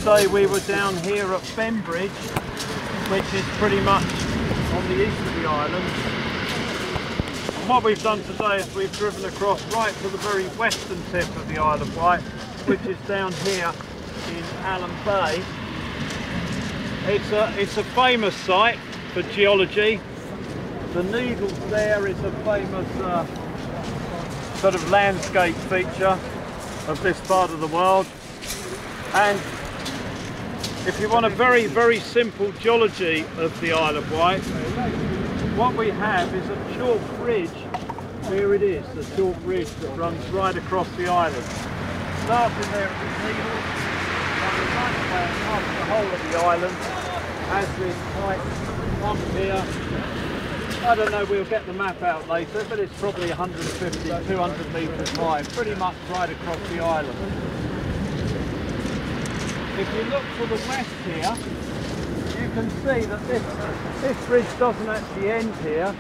say we were down here at Bembridge, which is pretty much on the east of the island. And what we've done today is we've driven across right to the very western tip of the Isle of Wight, which is down here in Alum Bay. It's a famous site for geology. The Needles there is a famous sort of landscape feature of this part of the world. And if you want a very, very simple geology of the Isle of Wight, what we have is a chalk ridge. Here it is, the chalk ridge that runs right across the island. Starting there at the Needles, running right across the whole of the island, has this height up here. I don't know, we'll get the map out later, but it's probably 150, 200 metres high, pretty much right across the island. If you look to the west here, you can see that this ridge doesn't actually end here,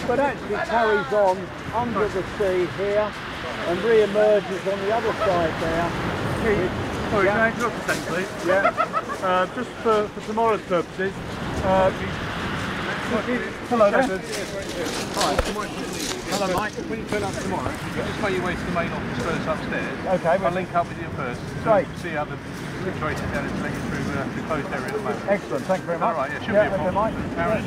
but actually carries on under the sea here and re-emerges on the other side there. Sorry, can I interrupt a second, please? Yeah. Just for tomorrow's purposes, hello there. Hi. Hello, Mike. When you turn up tomorrow, just make your way to the main office first upstairs. Okay. I'll link up with you first. Great. See how the situation down is to let you through the closed area at the moment. Excellent. Thank you very much. All right. Yeah, shouldn't be a problem. Hours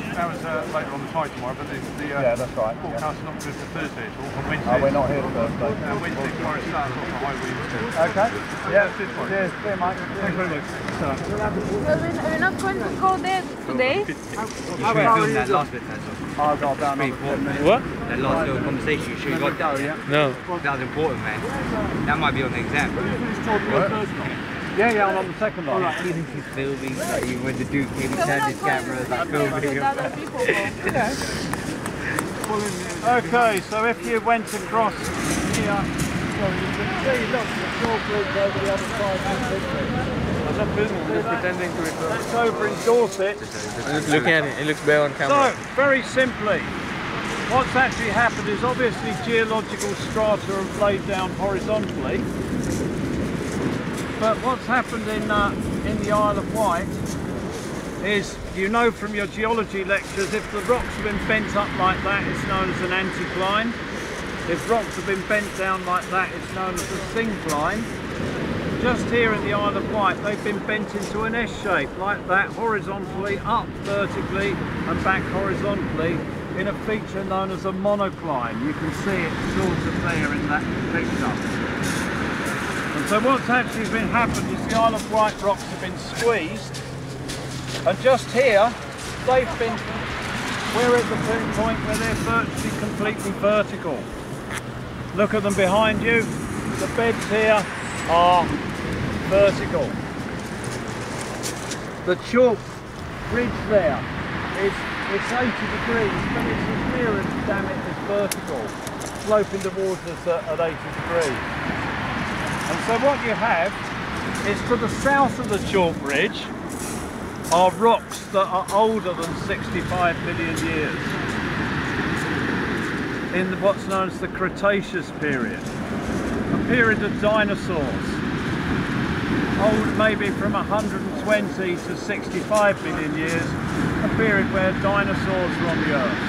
later on the side tomorrow, but yeah, that's right. Forecast is not good for Thursday at all. On Wednesday. Oh, we're not here Thursday. Wednesday tomorrow starts off the high winds. Okay. Yeah. That's it for you. Cheers. See you, Mike. Thanks very much. We're not going to go there today. That last bit there, so. I'll go down. What? That last little conversation, you sure you got that? Yeah? No. That was important, man. That might be on the exam. Yeah, I'm on the second line. Right. You think he's filming, like when the Duke came and turned his camera, like filming him. Okay, so if you went across here, well, you can see, look, the shore bridge over the other side of the picture. I'm not filming, I'm just pretending to it. That's over in Dorset. Just look at it, it looks better on camera. So, very simply, what's actually happened is obviously geological strata have laid down horizontally. But what's happened in the Isle of Wight is, you know from your geology lectures, if the rocks have been bent up like that, it's known as an anticline. If rocks have been bent down like that, it's known as a syncline. Just here in the Isle of Wight, they've been bent into an S shape, like that, horizontally, up vertically and back horizontally, in a feature known as a monocline. You can see it sort of there in that picture. And so what's actually been happened is the Isle of Wight rocks have been squeezed, and just here, they've been, we're at the point where they're virtually completely vertical. Look at them behind you, the beds here are vertical. The chalk ridge there it's 80 degrees, but it's as near as, damn it, as vertical, sloping towards us at 80 degrees. And so what you have is, to the south of the chalk ridge are rocks that are older than 65 million years, in what's known as the Cretaceous period, a period of dinosaurs, old maybe from 120 to 65 million years, a period where dinosaurs were on the earth.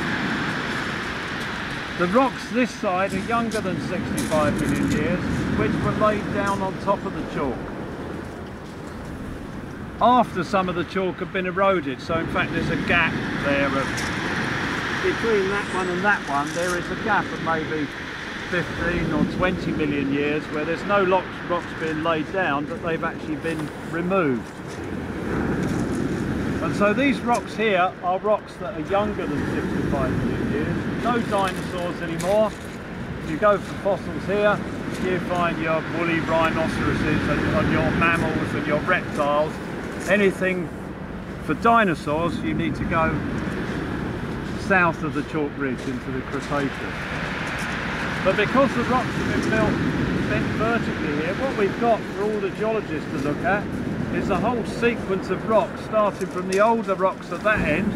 The rocks this side are younger than 65 million years, which were laid down on top of the chalk after some of the chalk had been eroded. So in fact there's a gap there between that one and that one. There is a gap of maybe 15 or 20 million years where there's no rocks being laid down, but they've actually been removed. And so these rocks here are rocks that are younger than 65 million years. No dinosaurs anymore. If you go for fossils here, you find your woolly rhinoceroses and your mammals and your reptiles. Anything for dinosaurs, you need to go south of the chalk ridge into the Cretaceous. But because the rocks have been bent vertically here, what we've got for all the geologists to look at is a whole sequence of rocks, starting from the older rocks at that end,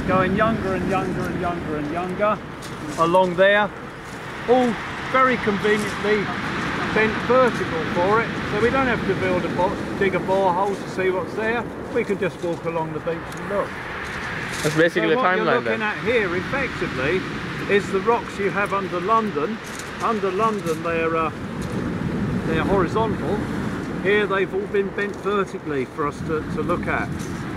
going younger and younger and younger and younger along there, all very conveniently bent vertical for it, so we don't have to dig a borehole to see what's there. We can just walk along the beach and look. That's basically So a what you're timeline looking then. at here, effectively, is the rocks you have under London. Under London, they're horizontal. Here, they've all been bent vertically for us to look at,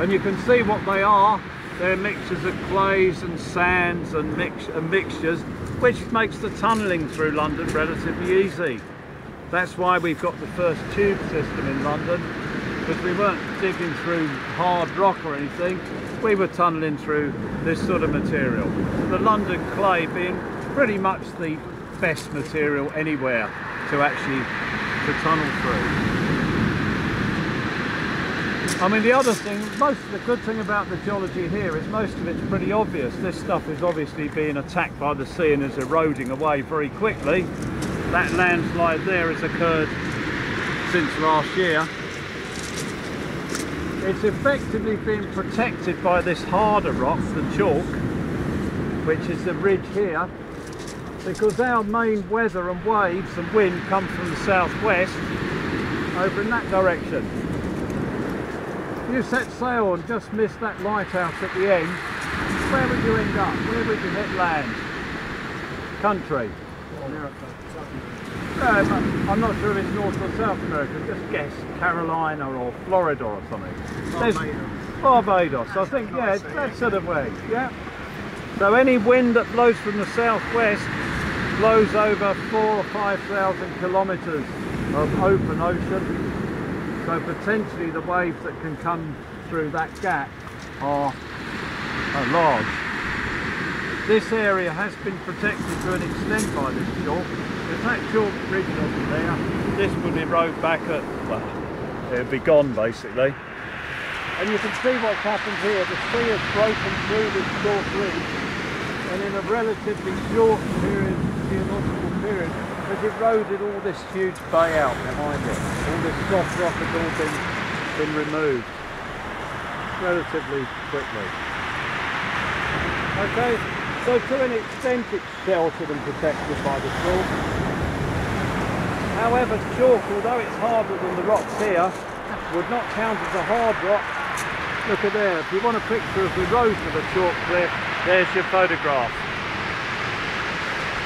and you can see what they are. They're mixtures of clays and sands and mixtures, which makes the tunnelling through London relatively easy. That's why we've got the first tube system in London, because we weren't digging through hard rock or anything. We were tunnelling through this sort of material. The London clay being pretty much the best material anywhere to actually tunnel through. I mean, the other thing, the good thing about the geology here is most of it's pretty obvious. This stuff is obviously being attacked by the sea and is eroding away very quickly. That landslide there has occurred since last year. It's effectively being protected by this harder rock, the chalk, which is the ridge here, because our main weather and waves and wind come from the southwest over in that direction. If you set sail and just miss that lighthouse at the end, where would you end up? Where would you hit land? Country. I'm not sure if it's North or South America, just guess Carolina or Florida or something. Barbados, I think, yeah, it's that sort of way, yeah. So any wind that blows from the southwest blows over 4,000 or 5,000 kilometres of open ocean. So potentially the waves that can come through that gap are large. This area has been protected to an extent by this chalk. If that chalk ridge wasn't there, this would erode back at, well, it would be gone basically. And you can see what's happened here. The sea has broken through this chalk ridge, and in a relatively short period, geological period, has eroded all this huge bay out behind it. All this soft rock has all been removed relatively quickly. Okay, so to an extent it's sheltered and protected by the chalk. However, chalk, although it's harder than the rocks here, would not count as a hard rock. Look at there, if you want a picture of the road to the chalk cliff, there's your photograph.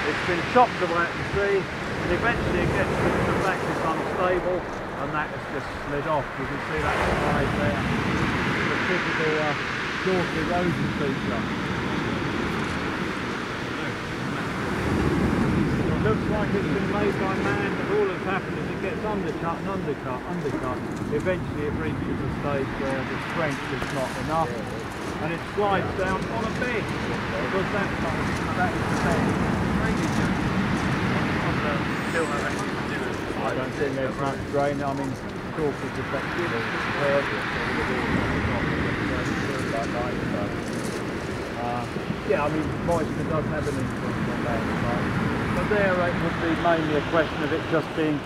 It's been chopped away at the sea, and eventually it gets to the back, it's unstable, and that has just slid off. You can see that slide there, the typical chalk erosion feature. It looks like it's been made by man, but all that's happened is it gets undercut and undercut. Eventually it reaches a stage where the strength is not enough, and it slides down on a bed, because that is the bed. I don't think there's much drain. I mean, chalk is effective. Yeah, I mean, moisture does have an influence on that. But there it would be mainly a question of it just being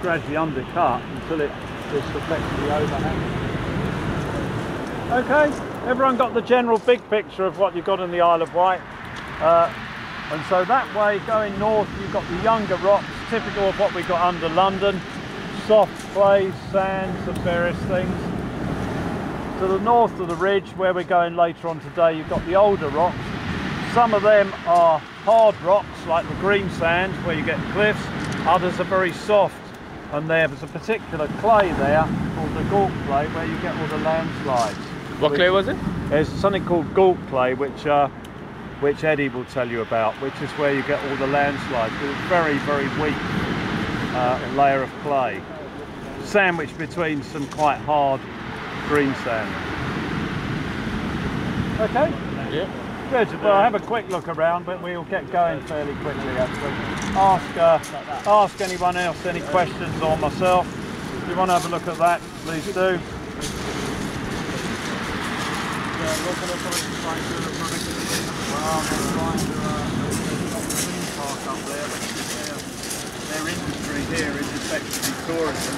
gradually undercut until it is effectively overhanging. Okay, everyone got the general big picture of what you've got in the Isle of Wight. And so that way, going north, you've got the younger rocks, typical of what we've got under London, soft clays, sands and various things. To the north of the ridge, where we're going later on today, you've got the older rocks. Some of them are hard rocks, like the green sand, where you get cliffs. Others are very soft, and there's a particular clay there, called the gault clay, where you get all the landslides. What clay was it? There's something called gault clay, which Eddie will tell you about, which is where you get all the landslides. It's a very, very weak layer of clay, sandwiched between some quite hard green sand. Okay? Yeah. Good. Well, have a quick look around, but we'll get going fairly quickly. Ask anyone else any questions, or myself. If you want to have a look at that, please do. Park up there, their industry here is effectively tourism.